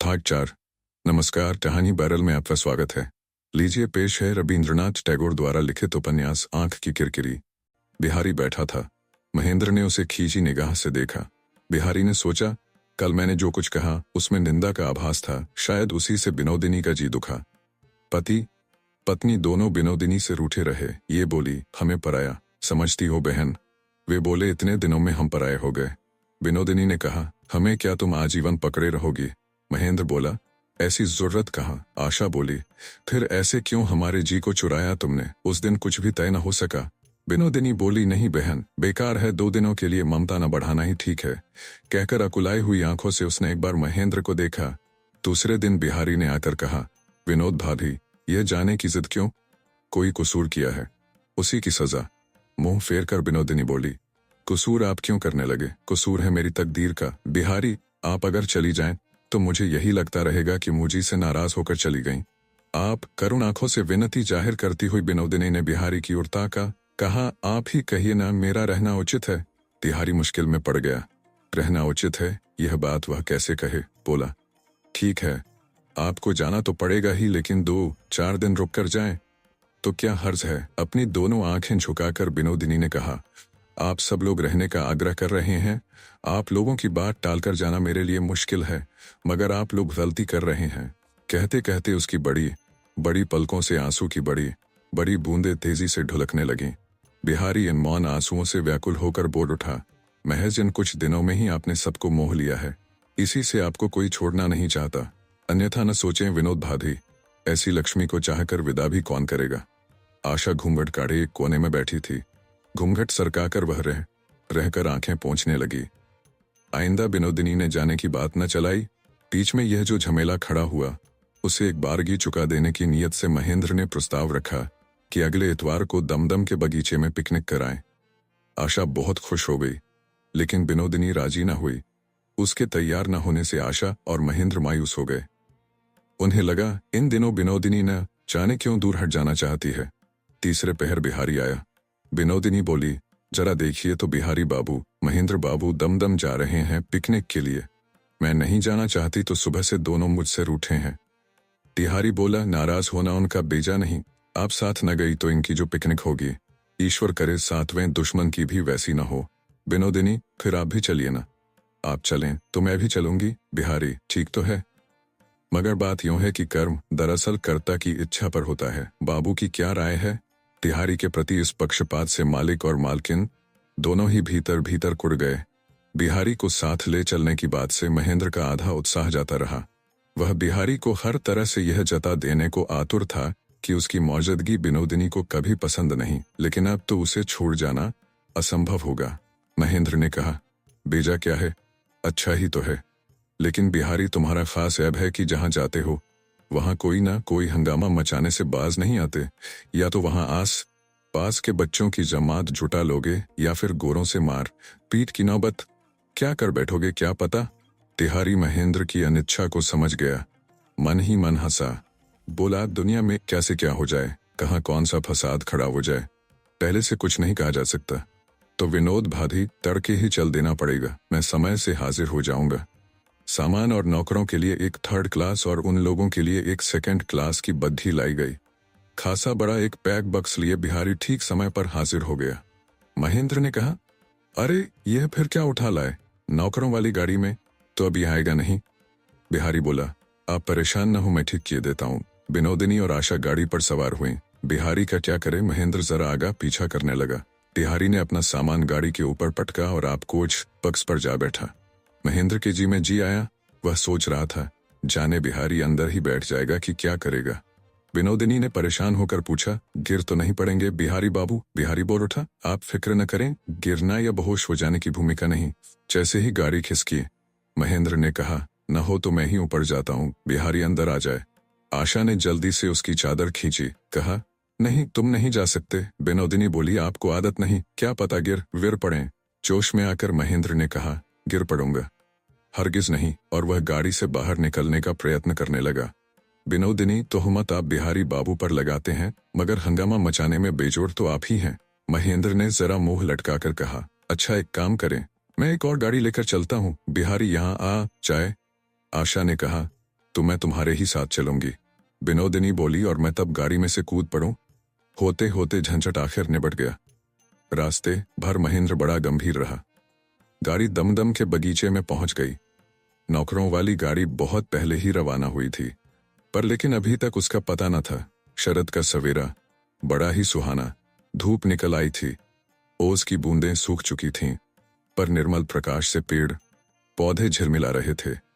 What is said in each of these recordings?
भाग 4। नमस्कार, कहानी बैरल में आपका स्वागत है। लीजिए पेश है रविंद्रनाथ टैगोर द्वारा लिखित उपन्यास आंख की किरकिरी। बिहारी बैठा था। महेंद्र ने उसे खींची निगाह से देखा। बिहारी ने सोचा, कल मैंने जो कुछ कहा उसमें निंदा का आभास था, शायद उसी से विनोदिनी का जी दुखा। पति पत्नी दोनों विनोदिनी से रूठे रहे। ये बोली, हमें पराया समझती हो बहन। वे बोले, इतने दिनों में हम पराये हो गए। विनोदिनी ने कहा, हमें क्या तुम आजीवन पकड़े रहोगी? महेंद्र बोला, ऐसी जरूरत कहाँ। आशा बोली, फिर ऐसे क्यों हमारे जी को चुराया तुमने? उस दिन कुछ भी तय न हो सका। विनोदिनी बोली, नहीं बहन, बेकार है, 2 दिनों के लिए ममता न बढ़ाना ही ठीक है। कहकर अकुलाई हुई आंखों से उसने एक बार महेंद्र को देखा। दूसरे दिन बिहारी ने आकर कहा, विनोद भाभी, यह जाने की जिद क्यों? कोई कसूर किया है, उसी की सजा। मुंह फेर कर विनोदिनी बोली, कसूर आप क्यों करने लगे? कसूर है मेरी तकदीर का। बिहारी, आप अगर चली जाएं तो मुझे यही लगता रहेगा कि मुझी से नाराज होकर चली गईं। आप, करुण आंखों से विनती जाहिर करती हुई विनोदिनी ने बिहारी की ओर ताका। कहा, आप ही कहिए ना, मेरा रहना उचित है। बिहारी मुश्किल में पड़ गया। रहना उचित है, यह बात वह कैसे कहे? बोला, ठीक है, आपको जाना तो पड़ेगा ही, लेकिन 2-4 दिन रुक कर जाएं तो क्या हर्ज है? अपनी दोनों आंखें झुकाकर विनोदिनी ने कहा, आप सब लोग रहने का आग्रह कर रहे हैं। आप लोगों की बात टालकर जाना मेरे लिए मुश्किल है, मगर आप लोग गलती कर रहे हैं। कहते कहते उसकी बड़ी बड़ी पलकों से आंसू की बड़ी बड़ी बूंदें तेजी से ढुलकने लगीं। बिहारी इन मौन आंसुओं से व्याकुल होकर बोल उठा, महज इन कुछ दिनों में ही आपने सबको मोह लिया है। इसी से आपको कोई छोड़ना नहीं चाहता। अन्यथा न सोचें विनोद भाभी, ऐसी लक्ष्मी को चाहकर विदा भी कौन करेगा? आशा घूंघट काढ़े एक कोने में बैठी थी। घूंघट सरकाकर वह रहकर आंखें पोंछने लगी। आइंदा विनोदिनी ने जाने की बात न चलाई। बीच में यह जो झमेला खड़ा हुआ, उसे एक बारगी चुका देने की नीयत से महेंद्र ने प्रस्ताव रखा कि अगले इतवार को दमदम के बगीचे में पिकनिक कराएं। आशा बहुत खुश हो गई, लेकिन विनोदिनी राजी न हुई। उसके तैयार न होने से आशा और महेंद्र मायूस हो गए। उन्हें लगा, इन दिनों विनोदिनी न जाने क्यों दूर हट जाना चाहती है। तीसरे पहर बिहारी आया। विनोदिनी बोली, जरा देखिए तो बिहारी बाबू, महेंद्र बाबू दमदम जा रहे हैं पिकनिक के लिए। मैं नहीं जाना चाहती तो सुबह से दोनों मुझसे रूठे हैं। बिहारी बोला, नाराज होना उनका बेजा नहीं। आप साथ न गई तो इनकी जो पिकनिक होगी, ईश्वर करे सातवें दुश्मन की भी वैसी न हो। विनोदिनी, फिर आप भी चलिए ना। आप चलें तो मैं भी चलूंगी। बिहारी, ठीक तो है, मगर बात यूं है कि कर्म दरअसल कर्ता की इच्छा पर होता है। बाबू की क्या राय है? बिहारी के प्रति इस पक्षपात से मालिक और मालकिन दोनों ही भीतर भीतर कुड़ गए। बिहारी को साथ ले चलने की बात से महेंद्र का आधा उत्साह जाता रहा। वह बिहारी को हर तरह से यह जता देने को आतुर था कि उसकी मौजूदगी विनोदिनी को कभी पसंद नहीं, लेकिन अब तो उसे छोड़ जाना असंभव होगा। महेंद्र ने कहा, बेजा क्या है, अच्छा ही तो है, लेकिन बिहारी तुम्हारा खास ऐब है कि जहां जाते हो वहां कोई ना कोई हंगामा मचाने से बाज नहीं आते। या तो वहां आस पास के बच्चों की जमात जुटा लोगे, या फिर गोरों से मार पीट की नौबत क्या कर बैठोगे, क्या पता। तिहारी महेंद्र की अनिच्छा को समझ गया। मन ही मन हंसा। बोला, दुनिया में कैसे क्या हो जाए, कहाँ कौन सा फसाद खड़ा हो जाए, पहले से कुछ नहीं कहा जा सकता। तो विनोद भाभी, तड़के ही चल देना पड़ेगा। मैं समय से हाजिर हो जाऊंगा। सामान और नौकरों के लिए एक 3rd क्लास और उन लोगों के लिए एक 2nd क्लास की बद्धी लाई गई। खासा बड़ा एक पैक बक्स लिए बिहारी ठीक समय पर हाजिर हो गया। महेंद्र ने कहा, अरे यह फिर क्या उठा लाए? नौकरों वाली गाड़ी में तो अभी आएगा नहीं। बिहारी बोला, आप परेशान न हो, मैं ठीक किए देता हूँ। विनोदिनी और आशा गाड़ी पर सवार हुई। बिहारी का क्या करे, महेंद्र जरा आगा पीछा करने लगा। बिहारी ने अपना सामान गाड़ी के ऊपर पटका और आप कोच बक्स पर जा बैठा। महेंद्र के जी में जी आया। वह सोच रहा था, जाने बिहारी अंदर ही बैठ जाएगा कि क्या करेगा। विनोदिनी ने परेशान होकर पूछा, गिर तो नहीं पड़ेंगे बिहारी बाबू? बिहारी बोल उठा, आप फिक्र न करें, गिरना या बेहोश हो जाने की भूमिका नहीं। जैसे ही गाड़ी खिसकी, महेंद्र ने कहा, न हो तो मैं ही ऊपर जाता हूँ, बिहारी अंदर आ जाए। आशा ने जल्दी से उसकी चादर खींची। कहा, नहीं, तुम नहीं जा सकते। विनोदिनी बोली, आपको आदत नहीं, क्या पता गिर पड़े। जोश में आकर महेंद्र ने कहा, गिर पड़ूंगा, हरगिज नहीं, और वह गाड़ी से बाहर निकलने का प्रयत्न करने लगा। विनोदिनी, तोहमत आप बिहारी बाबू पर लगाते हैं, मगर हंगामा मचाने में बेजोड़ तो आप ही हैं। महेंद्र ने जरा मुंह लटकाकर कहा, अच्छा एक काम करें, मैं एक और गाड़ी लेकर चलता हूँ, बिहारी यहाँ आ जाए। आशा ने कहा, तो मैं तुम्हारे ही साथ चलूंगी, विनोदिनी बोली और मैं तब गाड़ी में से कूद पड़ूं। होते होते झंझट आखिर निबट गया। रास्ते भर महेंद्र बड़ा गंभीर रहा। गाड़ी दमदम के बगीचे में पहुंच गई। नौकरों वाली गाड़ी बहुत पहले ही रवाना हुई थी, पर लेकिन अभी तक उसका पता न था। शरद का सवेरा बड़ा ही सुहाना, धूप निकल आई थी, ओस की बूंदें सूख चुकी थीं, पर निर्मल प्रकाश से पेड़ पौधे झिलमिला रहे थे।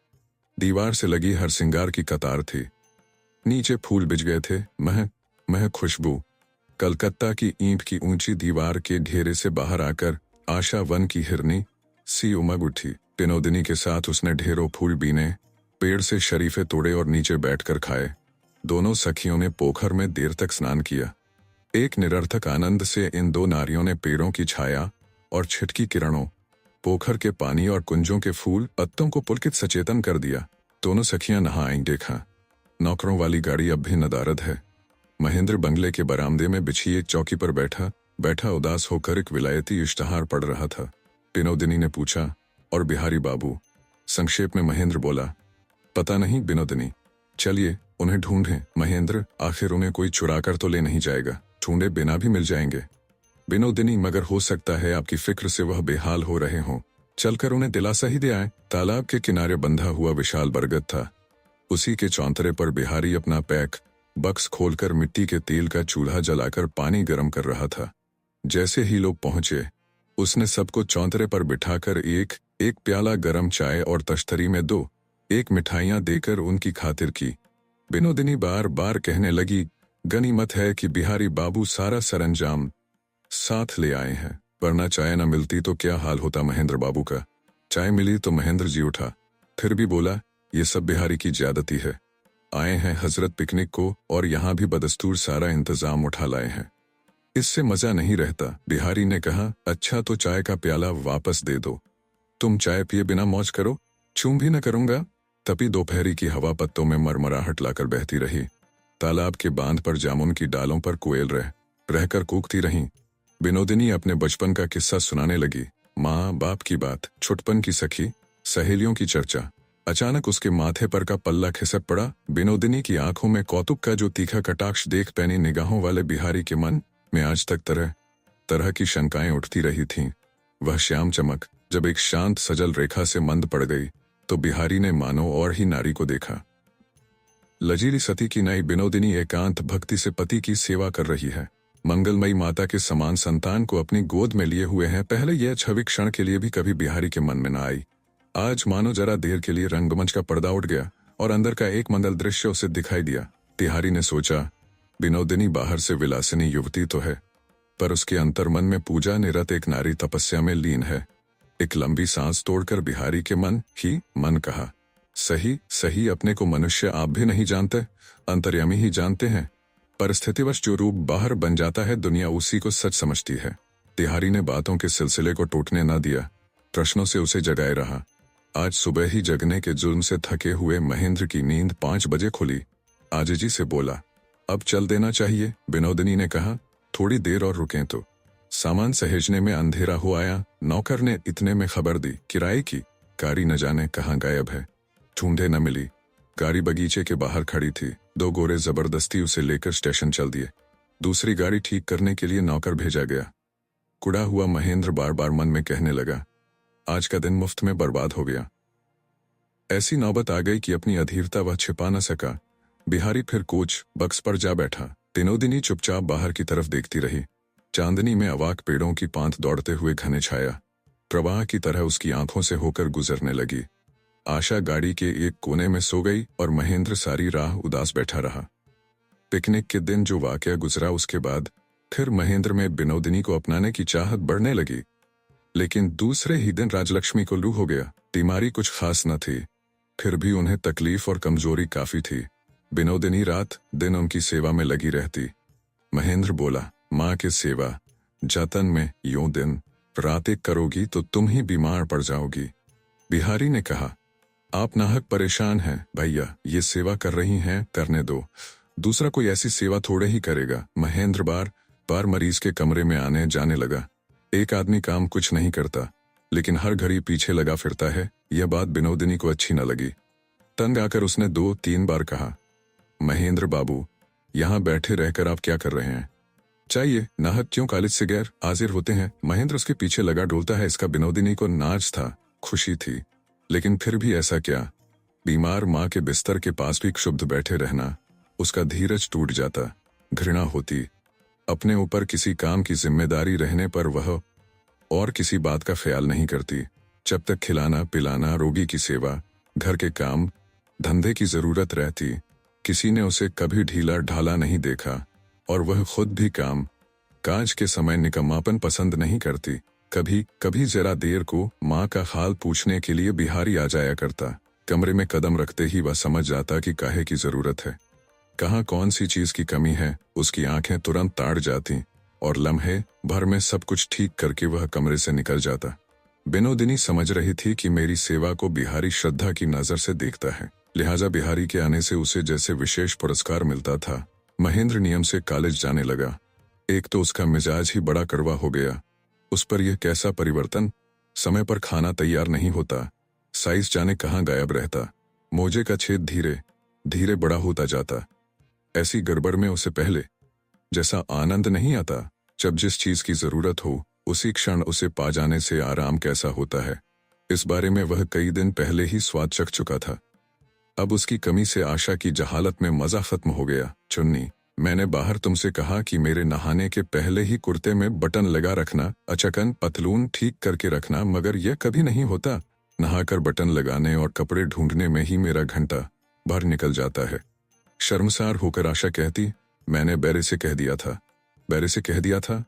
दीवार से लगी हर सिंगार की कतार थी, नीचे फूल बिछ गए थे। मह मह खुशबू कलकत्ता की ईंट की ऊंची दीवार के घेरे से बाहर आकर आशा वन की हिरनी सी उमग उठी। विनोदिनी के साथ उसने ढेरों फूल बीने, पेड़ से शरीफे तोड़े और नीचे बैठकर खाए। दोनों सखियों ने पोखर में देर तक स्नान किया। एक निरर्थक आनंद से इन दो नारियों ने पेड़ों की छाया और छिटकी किरणों, पोखर के पानी और कुंजों के फूल पत्तों को पुलकित सचेतन कर दिया। दोनों सखियां नहा आई। देखा, नौकरों वाली गाड़ी अब भी नदारद है। महेंद्र बंगले के बरामदे में बिछी एक चौकी पर बैठा बैठा उदास होकर एक विलायती इश्तहार पढ़ रहा था। विनोदिनी ने पूछा, और बिहारी बाबू? संक्षेप में महेंद्र बोला, पता नहीं विनोदिनी, चलिए उन्हें ढूंढें। महेंद्र, आखिर उन्हें कोई चुरा कर तो ले नहीं जाएगा, ढूंढे बिना भी मिल जाएंगे। विनोदिनी, मगर हो सकता है आपकी फिक्र से वह बेहाल हो रहे हों, चलकर उन्हें दिलासा ही दे आए। तालाब के किनारे बंधा हुआ विशाल बरगद था, उसी के चौंतरे पर बिहारी अपना पैक बक्स खोलकर मिट्टी के तेल का चूल्हा जलाकर पानी गर्म कर रहा था। जैसे ही लोग पहुंचे, उसने सबको चौंतरे पर बिठाकर एक एक प्याला गरम चाय और तश्तरी में दो एक मिठाइयां देकर उनकी खातिर की। विनोदिनी बार बार कहने लगी, गनीमत है कि बिहारी बाबू सारा सरंजाम साथ ले आए हैं, वरना चाय न मिलती तो क्या हाल होता महेंद्र बाबू का। चाय मिली तो महेंद्र जी उठा, फिर भी बोला, ये सब बिहारी की ज्यादती है। आए हैं हजरत पिकनिक को और यहाँ भी बदस्तूर सारा इंतजाम उठा लाए हैं, इससे मजा नहीं रहता। बिहारी ने कहा, अच्छा तो चाय का प्याला वापस दे दो, तुम चाय पिए बिना मौज करो, चूम भी न करूंगा। तपी दोपहरी की हवा पत्तों में मरमराहट लाकर बहती रही। तालाब के बांध पर जामुन की डालों पर कोयल रहकर कूकती रहीं। विनोदिनी अपने बचपन का किस्सा सुनाने लगी। माँ बाप की बात, छुटपन की सखी, सहेलियों की चर्चा। अचानक उसके माथे पर का पल्ला खिसक पड़ा। विनोदिनी की आंखों में कौतुक का जो तीखा कटाक्ष देख पैनी निगाहों वाले बिहारी के मन में आज तक तरह तरह की शंकाएं उठती रही थीं। वह श्याम चमक जब एक शांत सजल रेखा से मंद पड़ गई, तो बिहारी ने मानो और ही नारी को देखा। लजीली सती की नई विनोदिनी एकांत भक्ति से पति की सेवा कर रही है, मंगलमयी माता के समान संतान को अपनी गोद में लिए हुए हैं। पहले यह छवि क्षण के लिए भी कभी बिहारी के मन में न आई। आज मानो जरा देर के लिए रंगमंच का पर्दा उठ गया और अंदर का एक मंगल दृश्य उसे दिखाई दिया। बिहारी ने सोचा, विनोदिनी बाहर से विलासिनी युवती तो है, पर उसके अंतर्मन में पूजा निरत एक नारी तपस्या में लीन है। एक लंबी सांस तोड़कर बिहारी के मन कहा, सही सही, अपने को मनुष्य आप भी नहीं जानते, अंतर्यामी ही जानते हैं। परिस्थितिवश जो रूप बाहर बन जाता है, दुनिया उसी को सच समझती है। बिहारी ने बातों के सिलसिले को टूटने न दिया, प्रश्नों से उसे जगाए रहा। आज सुबह ही जगने के जुर्म से थके हुए महेंद्र की नींद 5 बजे खुली। आजिजी से बोला, अब चल देना चाहिए। विनोदिनी ने कहा, थोड़ी देर और रुकें तो। सामान सहेजने में अंधेरा हो आया। नौकर ने इतने में खबर दी, किराए की गाड़ी न जाने कहाँ गायब है, ढूंढे न मिली। गाड़ी बगीचे के बाहर खड़ी थी। 2 गोरे जबरदस्ती उसे लेकर स्टेशन चल दिए। दूसरी गाड़ी ठीक करने के लिए नौकर भेजा गया। कुड़ा हुआ महेंद्र बार बार मन में कहने लगा, आज का दिन मुफ्त में बर्बाद हो गया। ऐसी नौबत आ गई कि अपनी अधीरता वह छिपा न सका। बिहारी फिर कोच बक्स पर जा बैठा। विनोदिनी चुपचाप बाहर की तरफ देखती रही। चांदनी में अवाक पेड़ों की पांत दौड़ते हुए घने छाया प्रवाह की तरह उसकी आंखों से होकर गुजरने लगी। आशा गाड़ी के एक कोने में सो गई और महेंद्र सारी राह उदास बैठा रहा। पिकनिक के दिन जो वाकया गुजरा, उसके बाद फिर महेंद्र में विनोदिनी को अपनाने की चाहत बढ़ने लगी। लेकिन दूसरे ही दिन राजलक्ष्मी को लू हो गया। बीमारी कुछ खास न थी, फिर भी उन्हें तकलीफ और कमजोरी काफी थी। विनोदिनी रात दिन उनकी सेवा में लगी रहती। महेंद्र बोला, माँ के सेवा जतन में यूं दिन रातें करोगी तो तुम ही बीमार पड़ जाओगी। बिहारी ने कहा, आप नाहक परेशान हैं भैया, ये सेवा कर रही हैं, करने दो, दूसरा कोई ऐसी सेवा थोड़े ही करेगा। महेंद्र बार बार मरीज के कमरे में आने जाने लगा। एक आदमी काम कुछ नहीं करता, लेकिन हर घड़ी पीछे लगा फिरता है। यह बात विनोदिनी को अच्छी न लगी। तंग आकर उसने 2-3 बार कहा, महेंद्र बाबू, यहाँ बैठे रहकर आप क्या कर रहे हैं? चाहिए, नाहक क्यों कॉलेज से गैर हाजिर होते हैं? महेंद्र उसके पीछे लगा डोलता है। इसका विनोदिनी को नाज था, खुशी थी, लेकिन फिर भी ऐसा क्या? बीमार माँ के बिस्तर के पास भी क्षुब्ध बैठे रहना, उसका धीरज टूट जाता। घृणा होती, अपने ऊपर किसी काम की जिम्मेदारी रहने पर वह और किसी बात का ख्याल नहीं करती। जब तक खिलाना पिलाना, रोगी की सेवा, घर के काम धंधे की जरूरत रहती, किसी ने उसे कभी ढीला ढाला नहीं देखा। और वह खुद भी काम काज के समय निकम्मापन पसंद नहीं करती। कभी कभी जरा देर को माँ का हाल पूछने के लिए बिहारी आ जाया करता। कमरे में कदम रखते ही वह समझ जाता कि काहे की जरूरत है, कहाँ कौन सी चीज की कमी है। उसकी आंखें तुरंत ताड़ जाती और लम्हे भर में सब कुछ ठीक करके वह कमरे से निकल जाता। विनोदिनी समझ रही थी कि मेरी सेवा को बिहारी श्रद्धा की नजर से देखता है, लिहाजा बिहारी के आने से उसे जैसे विशेष पुरस्कार मिलता था। महेंद्र नियम से कॉलेज जाने लगा। एक तो उसका मिजाज ही बड़ा कड़वा हो गया। उस पर यह कैसा परिवर्तन? समय पर खाना तैयार नहीं होता, साइज जाने कहाँ गायब रहता, मोजे का छेद धीरे धीरे बड़ा होता जाता। ऐसी गड़बड़ में उसे पहले जैसा आनंद नहीं आता। जब जिस चीज की जरूरत हो उसी क्षण उसे पा जाने से आराम कैसा होता है, इस बारे में वह कई दिन पहले ही स्वाद चख चुका था। अब उसकी कमी से आशा की जहालत में मजा खत्म हो गया। चुन्नी, मैंने बाहर तुमसे कहा कि मेरे नहाने के पहले ही कुर्ते में बटन लगा रखना, अचकन पतलून ठीक करके रखना, मगर यह कभी नहीं होता। नहाकर बटन लगाने और कपड़े ढूंढने में ही मेरा घंटा भर निकल जाता है। शर्मसार होकर आशा कहती, मैंने बैरे से कह दिया था। बैरे से कह दिया था?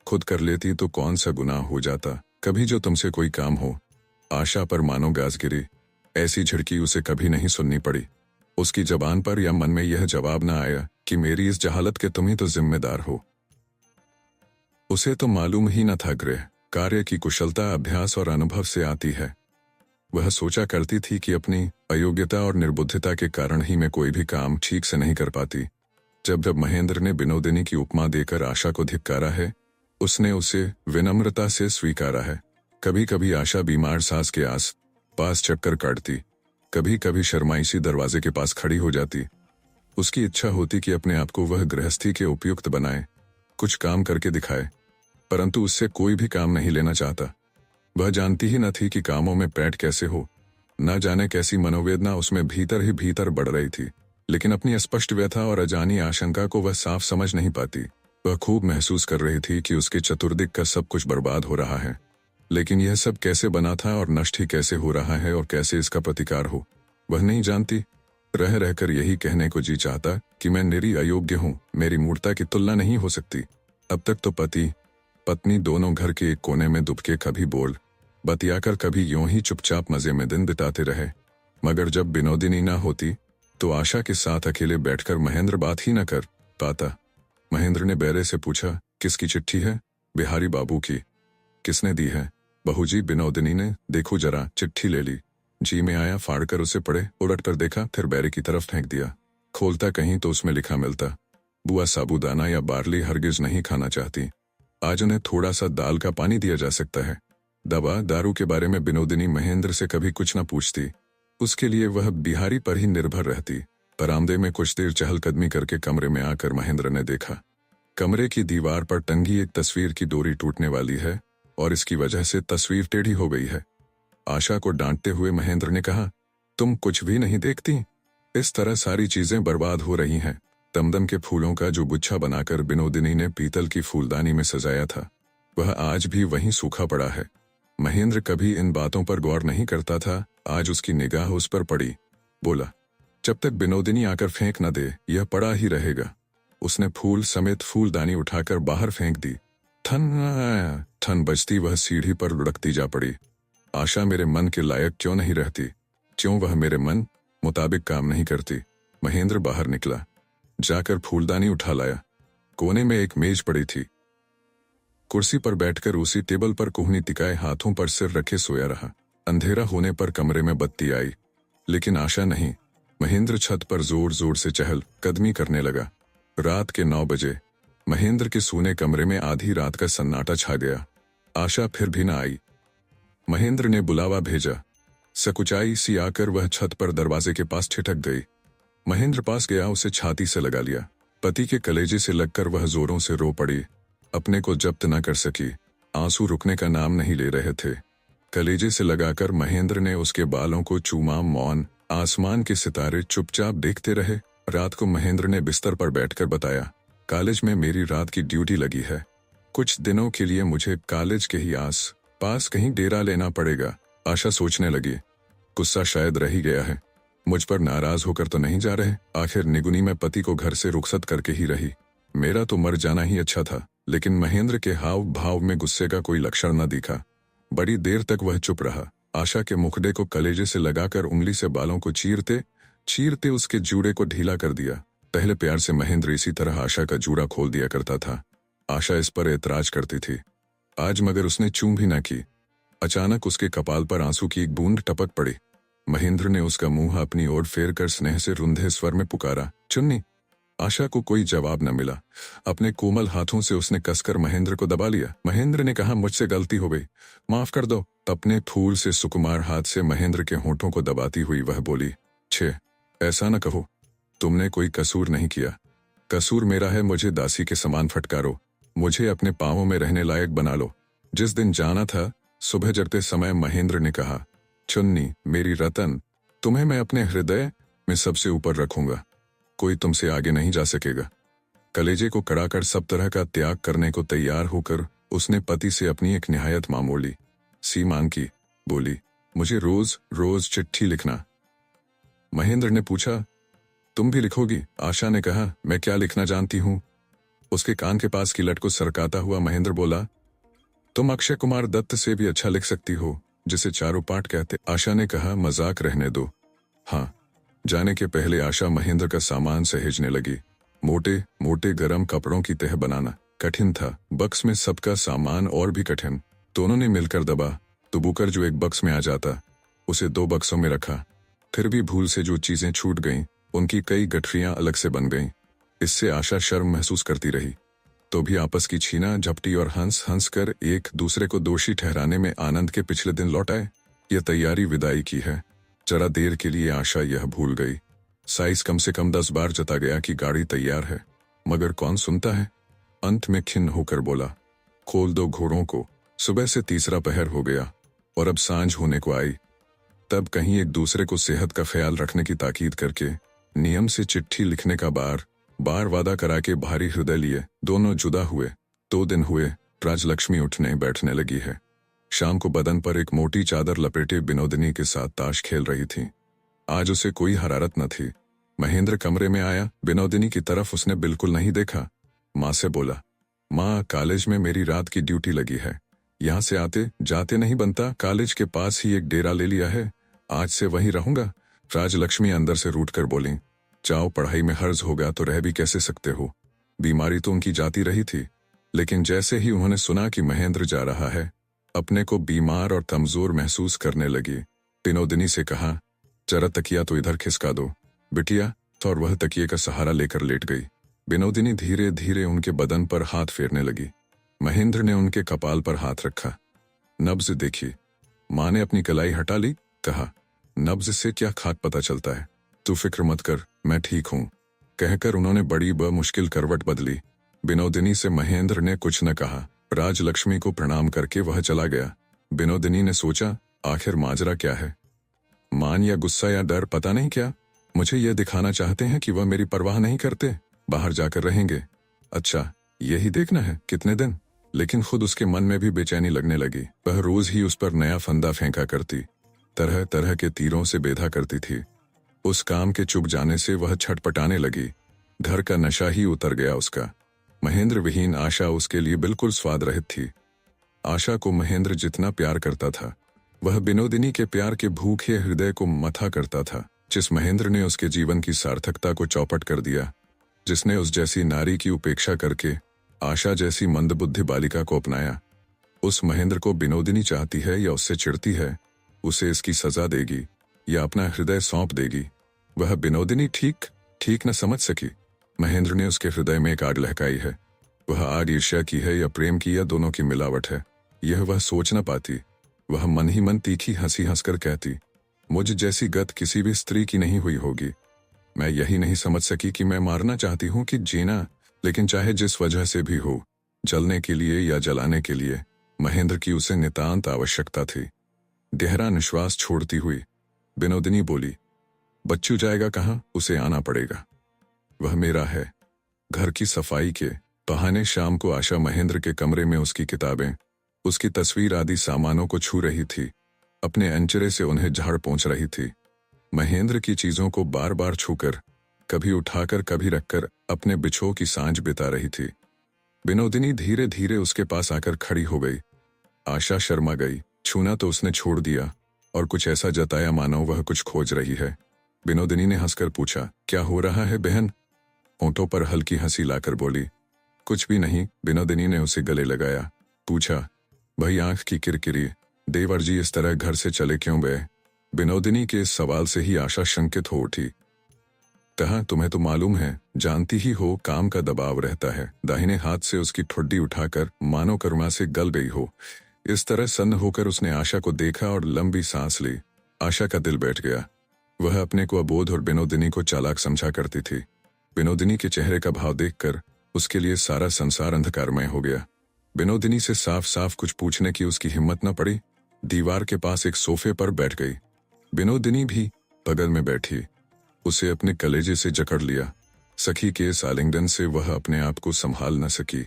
खुद कर लेती तो कौन सा गुनाह हो जाता। कभी जो तुमसे कोई काम हो। आशा पर मानो गाज गिरी। ऐसी झिड़की उसे कभी नहीं सुननी पड़ी। उसकी जबान पर या मन में यह जवाब न आया कि मेरी इस जहालत के तुम ही तो जिम्मेदार हो। उसे तो मालूम ही न था गृह कार्य की कुशलता अभ्यास और अनुभव से आती है। वह सोचा करती थी कि अपनी अयोग्यता और निर्बुद्धिता के कारण ही मैं कोई भी काम ठीक से नहीं कर पाती। जब जब महेंद्र ने विनोदिनी की उपमा देकर आशा को धिक्कारा है, उसने उसे विनम्रता से स्वीकारा है। कभी कभी आशा बीमार सास के आस पास चक्कर काटती, कभी कभी शर्माई सी दरवाजे के पास खड़ी हो जाती। उसकी इच्छा होती कि अपने आप को वह गृहस्थी के उपयुक्त बनाए, कुछ काम करके दिखाए, परंतु उससे कोई भी काम नहीं लेना चाहता। वह जानती ही न थी कि कामों में पैठ कैसे हो। न जाने कैसी मनोवेदना उसमें भीतर ही भीतर बढ़ रही थी, लेकिन अपनी अस्पष्ट व्यथा और अजानी आशंका को वह साफ समझ नहीं पाती। वह खूब महसूस कर रही थी कि उसके चतुर्दिक का सब कुछ बर्बाद हो रहा है, लेकिन यह सब कैसे बना था और नष्ट ही कैसे हो रहा है और कैसे इसका प्रतिकार हो, वह नहीं जानती। रह रहकर यही कहने को जी चाहता कि मैं निरी अयोग्य हूँ, मेरी मूर्ता की तुलना नहीं हो सकती। अब तक तो पति पत्नी दोनों घर के एक कोने में दुबके कभी बोल बतियाकर कभी यूं ही चुपचाप मजे में दिन बिताते रहे, मगर जब विनोदिनी ना होती तो आशा के साथ अकेले बैठकर महेंद्र बात ही न कर पाता। महेंद्र ने बैरे से पूछा, किसकी चिट्ठी है? बिहारी बाबू की। किसने दी है? बहूजी, विनोदिनी ने। देखो जरा। चिट्ठी ले ली, जी में आया, फाड़कर उसे पढ़े, उलट कर देखा, फिर बैरे की तरफ फेंक दिया। खोलता कहीं तो उसमें लिखा मिलता, बुआ साबूदाना या बार्ली हरगिज नहीं खाना चाहती, आज उन्हें थोड़ा सा दाल का पानी दिया जा सकता है। दवा दारू के बारे में विनोदिनी महेंद्र से कभी कुछ न पूछती, उसके लिए वह बिहारी पर ही निर्भर रहती। बरामदे में कुछ देर चहलकदमी करके कमरे में आकर महेंद्र ने देखा, कमरे की दीवार पर टंगी एक तस्वीर की डोरी टूटने वाली है और इसकी वजह से तस्वीर टेढ़ी हो गई है। आशा को डांटते हुए महेंद्र ने कहा, तुम कुछ भी नहीं देखती? इस तरह सारी चीजें बर्बाद हो रही हैं। दमदम के फूलों का जो गुच्छा बनाकर विनोदिनी ने पीतल की फूलदानी में सजाया था, वह आज भी वहीं सूखा पड़ा है। महेंद्र कभी इन बातों पर गौर नहीं करता था, आज उसकी निगाह उस पर पड़ी। बोला, जब तक विनोदिनी आकर फेंक न दे यह पड़ा ही रहेगा। उसने फूल समेत फूलदानी उठाकर बाहर फेंक दी। ठन ठन बजती वह सीढ़ी पर लुढ़कती जा पड़ी। आशा मेरे मन के लायक क्यों नहीं रहती? क्यों वह मेरे मन मुताबिक काम नहीं करती? महेंद्र बाहर निकला, जाकर फूलदानी उठा लाया। कोने में एक मेज पड़ी थी, कुर्सी पर बैठकर उसी टेबल पर कोहनी टिकाए हाथों पर सिर रखे सोया रहा। अंधेरा होने पर कमरे में बत्ती आई, लेकिन आशा नहीं। महेंद्र छत पर जोर जोर से चहल कदमी करने लगा। रात के 9 बजे महेंद्र के सूने कमरे में आधी रात का सन्नाटा छा गया। आशा फिर भी न आई। महेंद्र ने बुलावा भेजा, सकुचाई सी आकर वह छत पर दरवाजे के पास ठिठक गई। महेंद्र पास गया, उसे छाती से लगा लिया। पति के कलेजे से लगकर वह जोरों से रो पड़ी। अपने को जब्त न कर सकी, आंसू रुकने का नाम नहीं ले रहे थे। कलेजे से लगाकर महेंद्र ने उसके बालों को चूमा। मौन आसमान के सितारे चुपचाप देखते रहे। रात को महेंद्र ने बिस्तर पर बैठकर बताया, कॉलेज में मेरी रात की ड्यूटी लगी है। कुछ दिनों के लिए मुझे कॉलेज के ही आस पास कहीं डेरा लेना पड़ेगा। आशा सोचने लगी, गुस्सा शायद रह ही गया है। मुझ पर नाराज होकर तो नहीं जा रहे। आखिर निगुनी में पति को घर से रुखसत करके ही रही। मेरा तो मर जाना ही अच्छा था। लेकिन महेंद्र के हाव भाव में गुस्से का कोई लक्षण न दिखा। बड़ी देर तक वह चुप रहा। आशा के मुखड़े को कलेजे से लगाकर उंगली से बालों को चीरते चीरते उसके जूड़े को ढीला कर दिया। पहले प्यार से महेंद्र इसी तरह आशा का जूड़ा खोल दिया करता था। आशा इस पर ऐतराज करती थी। आज मगर उसने चूं भी न की। अचानक उसके कपाल पर आंसू की एक बूंद टपक पड़ी। महेंद्र ने उसका मुंह अपनी ओर फेर कर स्नेह से रुंधे स्वर में पुकारा, चुन्नी। आशा को कोई जवाब न मिला। अपने कोमल हाथों से उसने कसकर महेंद्र को दबा लिया। महेंद्र ने कहा, मुझसे गलती हो गई, माफ कर दो। अपने फूल से सुकुमार हाथ से महेंद्र के होठों को दबाती हुई वह बोली, छे, ऐसा न कहो, तुमने कोई कसूर नहीं किया। कसूर मेरा है। मुझे दासी के समान फटकारो, मुझे अपने पांवों में रहने लायक बना लो। जिस दिन जाना था, सुबह जगते समय महेंद्र ने कहा, चुन्नी मेरी रतन, तुम्हें मैं अपने हृदय में सबसे ऊपर रखूंगा। कोई तुमसे आगे नहीं जा सकेगा। कलेजे को कड़ाकर सब तरह का त्याग करने को तैयार होकर उसने पति से अपनी एक निहायत मामूली सी मांग की। बोली, मुझे रोज रोज चिट्ठी लिखना। महेंद्र ने पूछा, तुम भी लिखोगी? आशा ने कहा, मैं क्या लिखना जानती हूँ। उसके कान के पास की लट को सरकाता हुआ महेंद्र बोला, तुम अक्षय कुमार दत्त से भी अच्छा लिख सकती हो, जिसे चारों पाठ कहते। आशा ने कहा, मजाक रहने दो। हाँ। जाने के पहले आशा महेंद्र का सामान सहेजने लगी। मोटे मोटे गरम कपड़ों की तह बनाना कठिन था। बक्स में सबका सामान और भी कठिन। दोनों ने मिलकर दबा तो बुकर जो एक बक्स में आ जाता, उसे 2 बक्सों में रखा। फिर भी भूल से जो चीजें छूट गईं, उनकी कई गठरियां अलग से बन गईं। इससे आशा शर्म महसूस करती रही, तो भी आपस की छीना झपटी और हंस हंस कर एक दूसरे को दोषी ठहराने में आनंद के पिछले दिन लौट आए। यह तैयारी विदाई की है। जरा देर के लिए आशा यह भूल गई। साइस कम से कम 10 बार जता गया कि गाड़ी तैयार है, मगर कौन सुनता है। अंत में खिन्न होकर बोला, खोल दो घोड़ों को। सुबह से तीसरा पहर हो गया और अब सांझ होने को आई। तब कहीं एक दूसरे को सेहत का ख्याल रखने की ताकीद करके नियम से चिट्ठी लिखने का बार बार वादा करा के भारी हृदय लिए दोनों जुदा हुए। 2 दिन हुए, राजलक्ष्मी उठने बैठने लगी है। शाम को बदन पर एक मोटी चादर लपेटे बिनोदिनी के साथ ताश खेल रही थी। आज उसे कोई हरारत न थी। महेंद्र कमरे में आया। बिनोदिनी की तरफ उसने बिल्कुल नहीं देखा। माँ से बोला, माँ, कॉलेज में मेरी रात की ड्यूटी लगी है। यहाँ से आते जाते नहीं बनता। कॉलेज के पास ही एक डेरा ले लिया है, आज से वहीं रहूंगा। राजलक्ष्मी अंदर से रूठकर बोली, जाओ, पढ़ाई में हर्ज होगा तो रह भी कैसे सकते हो। बीमारी तो उनकी जाती रही थी, लेकिन जैसे ही उन्होंने सुना कि महेंद्र जा रहा है, अपने को बीमार और कमजोर महसूस करने लगी। बिनोदिनी से कहा, जरा तकिया तो इधर खिसका दो। बिटिया तो, और वह तकिए का सहारा लेकर लेट गई। बिनोदिनी धीरे धीरे उनके बदन पर हाथ फेरने लगी। महेंद्र ने उनके कपाल पर हाथ रखा। नब्ज देखी। माँ ने अपनी कलाई हटा ली। कहा, नब्ज से क्या खाक पता चलता है, तू फिक्र मत कर, मैं ठीक हूँ। कहकर उन्होंने बड़ी मुश्किल करवट बदली। बिनोदिनी से महेंद्र ने कुछ न कहा। राजलक्ष्मी को प्रणाम करके वह चला गया। बिनोदिनी ने सोचा, आखिर माजरा क्या है। मान या गुस्सा या डर, पता नहीं क्या। मुझे यह दिखाना चाहते हैं कि वह मेरी परवाह नहीं करते, बाहर जाकर रहेंगे। अच्छा, यही देखना है कितने दिन। लेकिन खुद उसके मन में भी बेचैनी लगने लगी। वह रोज ही उस पर नया फंदा फेंका करती, तरह तरह के तीरों से बेधा करती थी। उस काम के चुप जाने से वह छटपटाने लगी। घर का नशा ही उतर गया उसका। महेंद्र विहीन आशा उसके लिए बिल्कुल स्वाद रहित थी। आशा को महेंद्र जितना प्यार करता था, वह बिनोदिनी के प्यार के भूखे हृदय को मथा करता था। जिस महेंद्र ने उसके जीवन की सार्थकता को चौपट कर दिया, जिसने उस जैसी नारी की उपेक्षा करके आशा जैसी मंदबुद्धि बालिका को अपनाया, उस महेंद्र को बिनोदिनी चाहती है या उससे चिढ़ती है, उसे इसकी सजा देगी या अपना हृदय सौंप देगी, वह बिनोदिनी ठीक न समझ सकी। महेंद्र ने उसके हृदय में एक आग लहकाई है। वह आग ईर्ष्या की है या प्रेम की या दोनों की मिलावट है, यह वह सोच न पाती। वह मन ही मन तीखी हंसी हंसकर कहती, मुझ जैसी गत किसी भी स्त्री की नहीं हुई होगी। मैं यही नहीं समझ सकी कि मैं मारना चाहती हूँ कि जीना, लेकिन चाहे जिस वजह से भी हो, जलने के लिए या जलाने के लिए, महेंद्र की उसे नितांत आवश्यकता थी। गहरा निश्वास छोड़ती हुई विनोदिनी बोली, बच्चू जाएगा कहाँ? उसे आना पड़ेगा। वह मेरा है। घर की सफाई के बहाने शाम को आशा महेंद्र के कमरे में उसकी किताबें, उसकी तस्वीर आदि सामानों को छू रही थी, अपने अंचरे से उन्हें झाड़ पोंछ रही थी। महेंद्र की चीजों को बार बार छूकर, कभी उठाकर कभी रखकर अपने बिछो की सांझ बिता रही थी। विनोदिनी धीरे धीरे उसके पास आकर खड़ी हो गई। आशा शर्मा गई। छूना तो उसने छोड़ दिया और कुछ ऐसा जताया मानो वह कुछ खोज रही है। विनोदिनी ने हंसकर पूछा, क्या हो रहा है बहन? होंठों पर हल्की हंसी लाकर बोली, कुछ भी नहीं। विनोदिनी ने उसे गले लगाया। पूछा, भाई आंख की किरकिरी, देवर जी इस तरह घर से चले क्यों गए? विनोदिनी के इस सवाल से ही आशा शंकित हो उठी। कहा, तुम्हें तो मालूम है, जानती ही हो काम का दबाव रहता है। दाहिने हाथ से उसकी ठुड्डी उठाकर मानो करुणा से गल गई हो, इस तरह सन्न होकर उसने आशा को देखा और लंबी सांस ली। आशा का दिल बैठ गया। वह अपने को अबोध और विनोदिनी को चालाक समझा करती थी। विनोदिनी के चेहरे का भाव देखकर उसके लिए सारा संसार अंधकारमय हो गया। विनोदिनी से साफ साफ कुछ पूछने की उसकी हिम्मत न पड़ी। दीवार के पास एक सोफे पर बैठ गई। विनोदिनी भी बगल में बैठी, उसे अपने कलेजे से जकड़ लिया। सखी के इस आलिंगन से वह अपने आप को संभाल न सकी।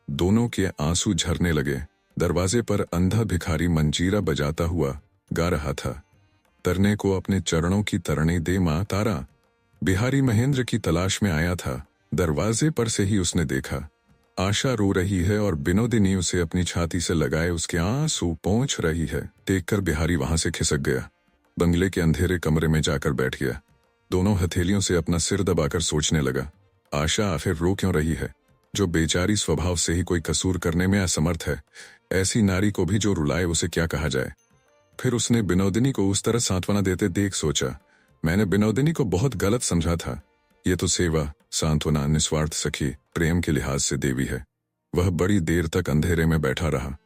दोनों के आंसू झरने लगे। दरवाजे पर अंधा भिखारी मंजीरा बजाता हुआ गा रहा था, तरने को अपने चरणों की तरणी दे मां तारा। बिहारी महेंद्र की तलाश में आया था। दरवाजे पर से ही उसने देखा, आशा रो रही है और विनोदिनी उसे अपनी छाती से लगाए उसके आंसू पोंछ रही है। देखकर बिहारी वहां से खिसक गया। बंगले के अंधेरे कमरे में जाकर बैठ गया। दोनों हथेलियों से अपना सिर दबाकर सोचने लगा, आशा आखिर रो क्यों रही है? जो बेचारी स्वभाव से ही कोई कसूर करने में असमर्थ है, ऐसी नारी को भी जो रुलाए उसे क्या कहा जाए? फिर उसने विनोदिनी को उस तरह सांत्वना देते देख सोचा, मैंने विनोदिनी को बहुत गलत समझा था। ये तो सेवा, सांत्वना, निस्वार्थ सखी, प्रेम के लिहाज से देवी है। वह बड़ी देर तक अंधेरे में बैठा रहा।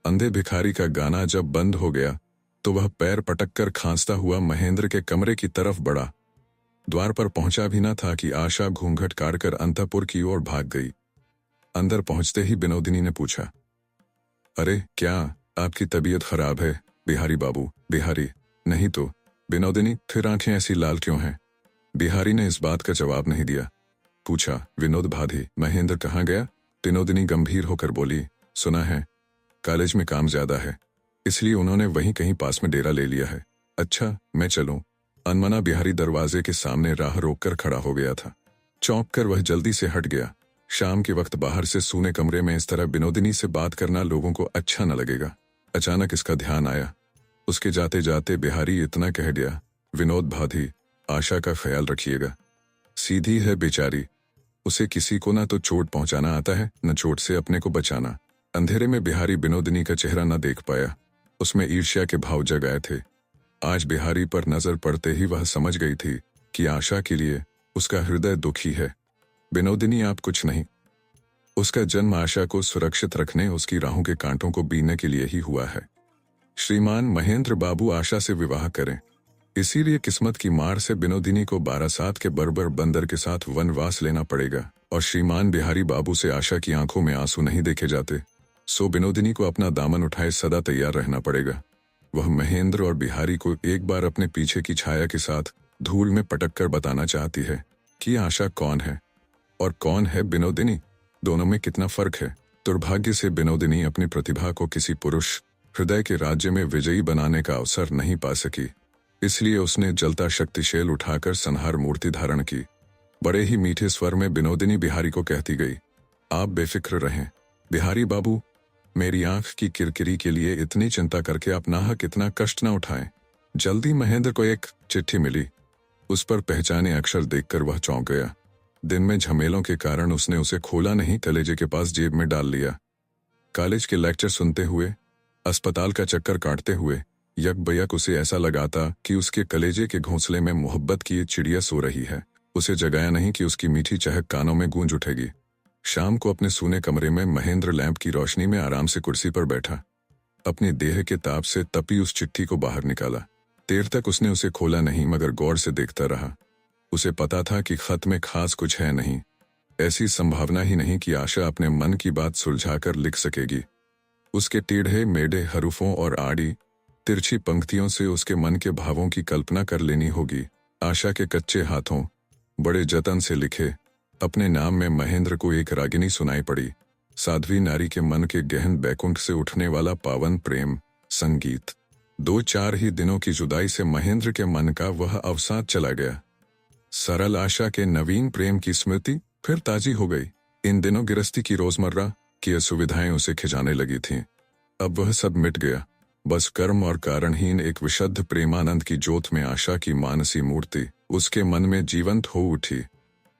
अंधे भिखारी का गाना जब बंद हो गया तो वह पैर पटककर खांसता हुआ महेंद्र के कमरे की तरफ बढ़ा। द्वार पर पहुंचा भी न था कि आशा घूंघट काटकर अंतःपुर की ओर भाग गई। अंदर पहुंचते ही विनोदिनी ने पूछा, अरे क्या आपकी तबीयत खराब है बिहारी बाबू? बिहारी, नहीं तो। विनोदिनी, फिर आंखें ऐसी लाल क्यों हैं? बिहारी ने इस बात का जवाब नहीं दिया। पूछा, विनोद भाधी, महेंद्र कहाँ गया? विनोदिनी गंभीर होकर बोली, सुना है कॉलेज में काम ज्यादा है, इसलिए उन्होंने वहीं कहीं पास में डेरा ले लिया है। अच्छा, मैं चलूं? अनमना बिहारी दरवाजे के सामने राह रोककर खड़ा हो गया था। चौंक कर वह जल्दी से हट गया। शाम के वक्त बाहर से सूने कमरे में इस तरह विनोदिनी से बात करना लोगों को अच्छा न लगेगा। अचानक इसका ध्यान आया। उसके जाते जाते बिहारी इतना कह दिया, विनोद भाधी, आशा का ख्याल रखिएगा। सीधी है बेचारी, उसे किसी को ना तो चोट पहुंचाना आता है, न चोट से अपने को बचाना। अंधेरे में बिहारी विनोदिनी का चेहरा न देख पाया। उसमें ईर्ष्या के भाव जग आए थे। आज बिहारी पर नजर पड़ते ही वह समझ गई थी कि आशा के लिए उसका हृदय दुखी है। विनोदिनी आप कुछ नहीं। उसका जन्म आशा को सुरक्षित रखने, उसकी राहों के कांटों को बीनने के लिए ही हुआ है। श्रीमान महेंद्र बाबू आशा से विवाह करें, इसीलिए किस्मत की मार से विनोदिनी को बारासात के बर्बर बंदर के साथ वनवास लेना पड़ेगा। और श्रीमान बिहारी बाबू से आशा की आंखों में आंसू नहीं देखे जाते, सो विनोदिनी को अपना दामन उठाए सदा तैयार रहना पड़ेगा। वह महेंद्र और बिहारी को एक बार अपने पीछे की छाया के साथ धूल में पटक कर बताना चाहती है कि आशा कौन है और कौन है विनोदिनी, दोनों में कितना फर्क है। दुर्भाग्य से विनोदिनी अपनी प्रतिभा को किसी पुरुष हृदय के राज्य में विजयी बनाने का अवसर नहीं पा सकी, इसलिए उसने जलता शक्तिशैल उठाकर संहार मूर्ति धारण की। बड़े ही मीठे स्वर में विनोदिनी बिहारी को कहती गई, आप बेफिक्र रहें बिहारी बाबू, मेरी आंख की किरकिरी के लिए इतनी चिंता करके आप नाहक इतना कष्ट न उठाएं। जल्दी महेंद्र को एक चिट्ठी मिली। उस पर पहचाने अक्षर देखकर वह चौंक गया। दिन में झमेलों के कारण उसने उसे खोला नहीं, कलेजे के पास जेब में डाल लिया। कॉलेज के लेक्चर सुनते हुए, अस्पताल का चक्कर काटते हुए यक बयक उसे ऐसा लगाता कि उसके कलेजे के घोंसले में मोहब्बत की चिड़िया सो रही है। उसे जगाया नहीं कि उसकी मीठी चहक कानों में गूंज उठेगी। शाम को अपने सूने कमरे में महेंद्र लैंप की रोशनी में आराम से कुर्सी पर बैठा। अपनी देह के ताप से तपी उस चिट्ठी को बाहर निकाला। देर तक उसने उसे खोला नहीं मगर गौर से देखता रहा। उसे पता था कि खत में खास कुछ है नहीं। ऐसी संभावना ही नहीं कि आशा अपने मन की बात सुलझाकर लिख सकेगी। उसके टेढ़े मेढ़े हरूफों और आड़ी तिरछी पंक्तियों से उसके मन के भावों की कल्पना कर लेनी होगी। आशा के कच्चे हाथों बड़े जतन से लिखे अपने नाम में महेंद्र को एक रागिनी सुनाई पड़ी। साध्वी नारी के मन के गहन बैकुंठ से उठने वाला पावन प्रेम संगीत। 2-4 ही दिनों की जुदाई से महेंद्र के मन का वह अवसाद चला गया। सरल आशा के नवीन प्रेम की स्मृति फिर ताजी हो गई। इन दिनों गिरस्ती की रोजमर्रा की असुविधाएं उसे खिंचाने लगी थीं। अब वह सब मिट गया। बस कर्म और कारणहीन एक विशुद्ध प्रेमानंद की ज्योत में आशा की मानसी मूर्ति उसके मन में जीवंत हो उठी।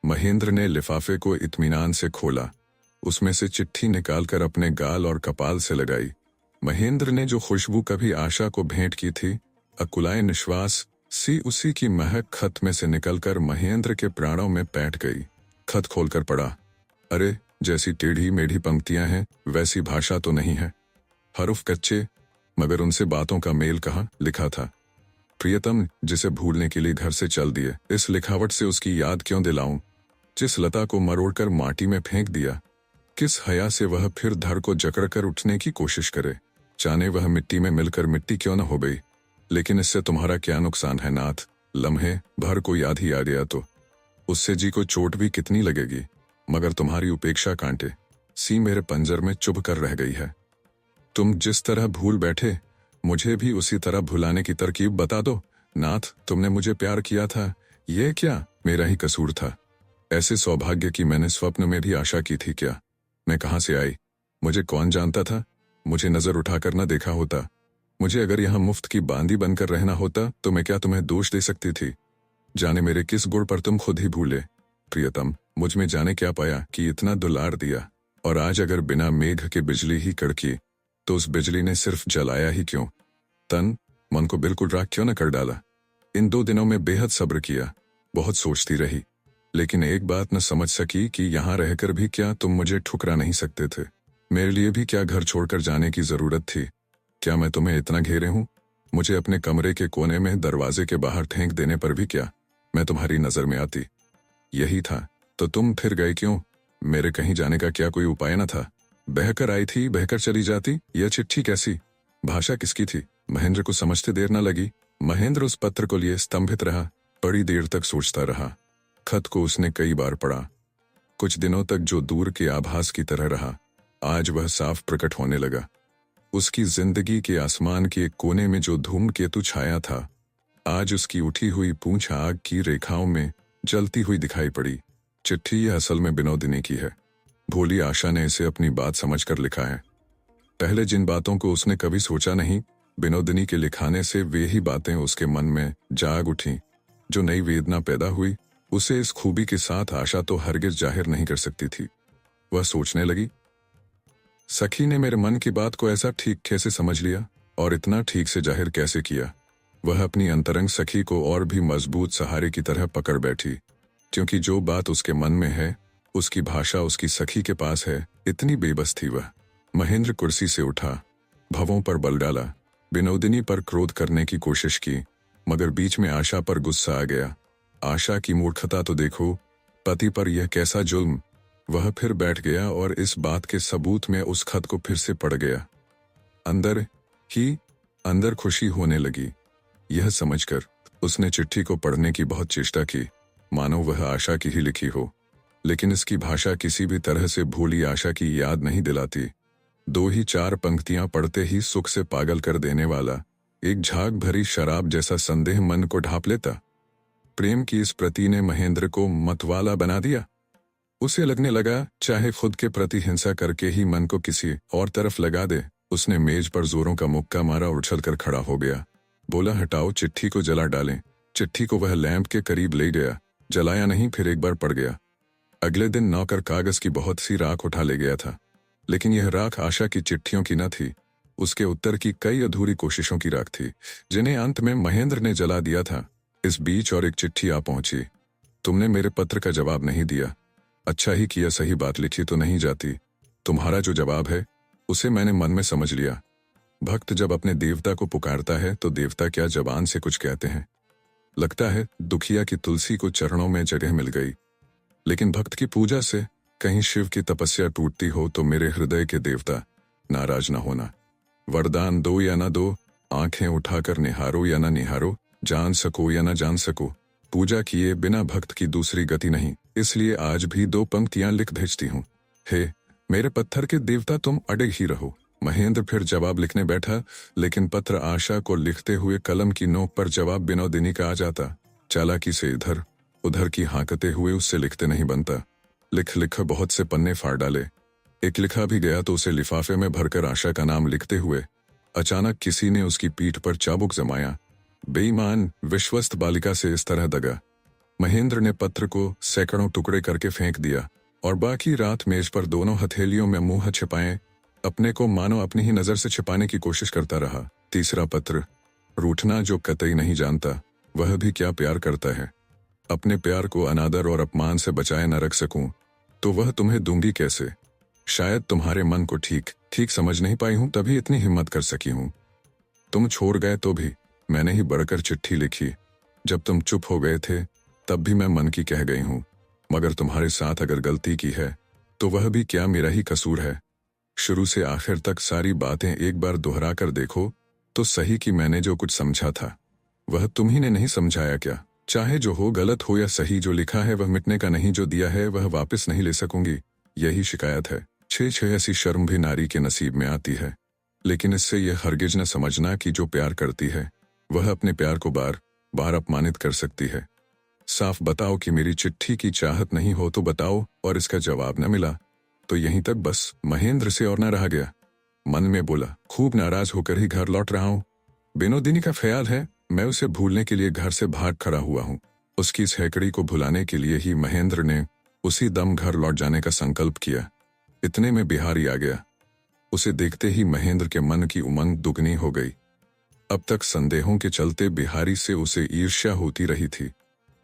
महेंद्र ने लिफाफे को इत्मीनान से खोला। उसमें से चिट्ठी निकालकर अपने गाल और कपाल से लगाई। महेंद्र ने जो खुशबू कभी आशा को भेंट की थी, अकुलाए निश्वास सी उसी की महक खत में से निकलकर महेंद्र के प्राणों में बैठ गई। खत खोलकर पढ़ा। अरे, जैसी टेढ़ी मेढ़ी पंक्तियां हैं वैसी भाषा तो नहीं है। हरुफ कच्चे मगर उनसे बातों का मेल कहाँ लिखा था। प्रियतम जिसे भूलने के लिए घर से चल दिए, इस लिखावट से उसकी याद क्यों दिलाऊं। जिस लता को मरोड़कर माटी में फेंक दिया, किस हया से वह फिर धर को जकड़कर उठने की कोशिश करे। जाने वह मिट्टी में मिलकर मिट्टी क्यों न हो गई। लेकिन इससे तुम्हारा क्या नुकसान है नाथ। लम्हे भर को याद ही आ गया तो उससे जी को चोट भी कितनी लगेगी। मगर तुम्हारी उपेक्षा कांटे सी मेरे पंजर में चुभ कर रह गई है। तुम जिस तरह भूल बैठे, मुझे भी उसी तरह भुलाने की तरकीब बता दो। नाथ, तुमने मुझे प्यार किया था, ये क्या मेरा ही कसूर था। ऐसे सौभाग्य की मैंने स्वप्न में भी आशा की थी क्या। मैं कहाँ से आई, मुझे कौन जानता था। मुझे नजर उठाकर न देखा होता। मुझे अगर यहाँ मुफ्त की बांदी बनकर रहना होता तो मैं क्या तुम्हें दोष दे सकती थी। जाने मेरे किस गुण पर तुम खुद ही भूले। प्रियतम, मुझ में जाने क्या पाया कि इतना दुलार दिया। और आज अगर बिना मेघ के बिजली ही कड़की तो उस बिजली ने सिर्फ जलाया ही क्यों। तन मन को बिल्कुल राख क्यों न कर डाला। इन 2 दिनों में बेहद सब्र किया, बहुत सोचती रही, लेकिन एक बात न समझ सकी कि यहाँ रहकर भी क्या तुम मुझे ठुकरा नहीं सकते थे। मेरे लिए भी क्या घर छोड़कर जाने की जरूरत थी। क्या मैं तुम्हें इतना घेरे हूँ। मुझे अपने कमरे के कोने में दरवाजे के बाहर फेंक देने पर भी क्या मैं तुम्हारी नजर में आती। यही था तो तुम फिर गए क्यों। मेरे कहीं जाने का क्या कोई उपाय न था। बहकर आई थी, बहकर चली जाती। यह चिट्ठी कैसी, भाषा किसकी थी। महेंद्र को समझते देर न लगी। महेंद्र उस पत्र को लिए स्तंभित रहा। बड़ी देर तक सोचता रहा। खत को उसने कई बार पढ़ा। कुछ दिनों तक जो दूर के आभास की तरह रहा, आज वह साफ प्रकट होने लगा। उसकी जिंदगी के आसमान के एक कोने में जो धूमकेतु छाया था, आज उसकी उठी हुई पूंछ आग की रेखाओं में जलती हुई दिखाई पड़ी। चिट्ठी यह असल में विनोदिनी की है। भोली आशा ने इसे अपनी बात समझकर लिखा है। पहले जिन बातों को उसने कभी सोचा नहीं, विनोदिनी के लिखाने से वे ही बातें उसके मन में जाग उठी। जो नई वेदना पैदा हुई, उसे इस खूबी के साथ आशा तो हरगिज जाहिर नहीं कर सकती थी। वह सोचने लगी, सखी ने मेरे मन की बात को ऐसा ठीक कैसे समझ लिया और इतना ठीक से जाहिर कैसे किया। वह अपनी अंतरंग सखी को और भी मजबूत सहारे की तरह पकड़ बैठी, क्योंकि जो बात उसके मन में है उसकी भाषा उसकी सखी के पास है। इतनी बेबस थी वह। महेंद्र कुर्सी से उठा, भवों पर बल डाला, विनोदिनी पर क्रोध करने की कोशिश की, मगर बीच में आशा पर गुस्सा आ गया। आशा की मूर्खता तो देखो, पति पर यह कैसा जुल्म। वह फिर बैठ गया और इस बात के सबूत में उस खत को फिर से पढ़ गया। अंदर ही अंदर खुशी होने लगी। यह समझकर उसने चिट्ठी को पढ़ने की बहुत चेष्टा की, मानो वह आशा की ही लिखी हो, लेकिन इसकी भाषा किसी भी तरह से भूली आशा की याद नहीं दिलाती। 2 ही 4 पंक्तियां पढ़ते ही सुख से पागल कर देने वाला एक झाग भरी शराब जैसा संदेह मन को ढांप लेता। प्रेम की इस प्रति ने महेंद्र को मतवाला बना दिया। उसे लगने लगा चाहे खुद के प्रति हिंसा करके ही मन को किसी और तरफ लगा दे। उसने मेज पर जोरों का मुक्का मारा और उछलकर खड़ा हो गया। बोला, हटाओ, चिट्ठी को जला डालें। चिट्ठी को वह लैंप के करीब ले गया, जलाया नहीं, फिर एक बार पड़ गया। अगले दिन नौकर कागज की बहुत सी राख उठा ले गया था, लेकिन यह राख आशा की चिट्ठियों की न थी, उसके उत्तर की कई अधूरी कोशिशों की राख थी, जिन्हें अंत में महेंद्र ने जला दिया था। इस बीच और एक चिट्ठी आ पहुंची। तुमने मेरे पत्र का जवाब नहीं दिया। अच्छा ही किया, सही बात लिखी तो नहीं जाती। तुम्हारा जो जवाब है उसे मैंने मन में समझ लिया। भक्त जब अपने देवता को पुकारता है तो देवता क्या जबान से कुछ कहते हैं। लगता है दुखिया की तुलसी को चरणों में जगह मिल गई, लेकिन भक्त की पूजा से कहीं शिव की तपस्या टूटती हो तो मेरे हृदय के देवता नाराज न होना। वरदान दो या न दो, आंखें उठाकर निहारो या न निहारो, जान सको या न जान सको, पूजा किए बिना भक्त की दूसरी गति नहीं। इसलिए आज भी 2 पंक्तियां लिख भेजती हूँ। हे मेरे पत्थर के देवता, तुम अड़े ही रहो। महेंद्र फिर जवाब लिखने बैठा, लेकिन पत्र आशा को लिखते हुए कलम की नोक पर जवाब विनोदिनी का आ जाता। चालाकी से इधर उधर की हाँकते हुए उससे लिखते नहीं बनता। लिख लिख बहुत से पन्ने फाड़ डाले। एक लिखा भी गया तो उसे लिफाफे में भरकर आशा का नाम लिखते हुए अचानक किसी ने उसकी पीठ पर चाबुक जमाया। बेईमान विश्वस्त बालिका से इस तरह दगा। महेंद्र ने पत्र को सैकड़ों टुकड़े करके फेंक दिया और बाकी रात मेज पर दोनों हथेलियों में मुंह छिपाए अपने को मानो अपनी ही नजर से छिपाने की कोशिश करता रहा। तीसरा पत्र। रूठना जो कतई नहीं जानता, वह भी क्या प्यार करता है। अपने प्यार को अनादर और अपमान से बचाए न रख सकूं तो वह तुम्हें दूंगी कैसे। शायद तुम्हारे मन को ठीक ठीक समझ नहीं पाई हूं, तभी इतनी हिम्मत कर सकी हूं। तुम छोड़ गए तो भी मैंने ही बढ़कर चिट्ठी लिखी। जब तुम चुप हो गए थे तब भी मैं मन की कह गई हूं। मगर तुम्हारे साथ अगर गलती की है तो वह भी क्या मेरा ही कसूर है। शुरू से आखिर तक सारी बातें एक बार दोहरा कर देखो तो सही कि मैंने जो कुछ समझा था वह तुम ही ने नहीं समझाया क्या। चाहे जो हो, गलत हो या सही, जो लिखा है वह मिटने का नहीं, जो दिया है वह वापस नहीं ले सकूंगी, यही शिकायत है। छह ऐसी शर्म भी नारी के नसीब में आती है, लेकिन इससे यह हरगिज न समझना कि जो प्यार करती है वह अपने प्यार को बार बार अपमानित कर सकती है। साफ बताओ कि मेरी चिट्ठी की चाहत नहीं हो तो बताओ, और इसका जवाब न मिला तो यहीं तक बस। महेंद्र से और न रहा गया। मन में बोला, खूब नाराज होकर ही घर लौट रहा हूं। विनोदिनी का ख्याल है मैं उसे भूलने के लिए घर से भाग खड़ा हुआ हूं। उसकी इस हैकड़ी को भुलाने के लिए ही महेंद्र ने उसी दम घर लौट जाने का संकल्प किया। इतने में बिहारी आ गया। उसे देखते ही महेंद्र के मन की उमंग दुगनी हो गई। अब तक संदेहों के चलते बिहारी से उसे ईर्ष्या होती रही थी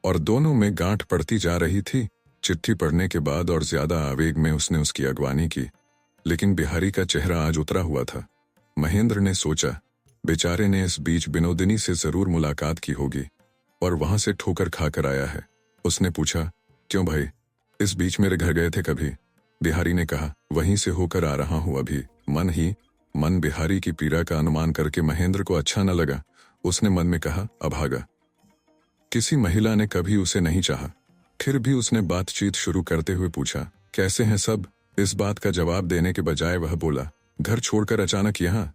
और दोनों में गांठ पड़ती जा रही थी। चिट्ठी पढ़ने के बाद और ज्यादा आवेग में उसने उसकी अगवानी की, लेकिन बिहारी का चेहरा आज उतरा हुआ था। महेंद्र ने सोचा, बेचारे ने इस बीच विनोदिनी से जरूर मुलाकात की होगी और वहां से ठोकर खाकर आया है। उसने पूछा, क्यों भाई, इस बीच मेरे घर गए थे कभी? बिहारी ने कहा, वहीं से होकर आ रहा हूं अभी। मन ही मन बिहारी की पीड़ा का अनुमान करके महेंद्र को अच्छा न लगा। उसने मन में कहा, अभागा। किसी महिला ने कभी उसे नहीं चाहा। फिर भी उसने बातचीत शुरू करते हुए पूछा, कैसे हैं सब? इस बात का जवाब देने के बजाय वह बोला, घर छोड़कर अचानक यहाँ?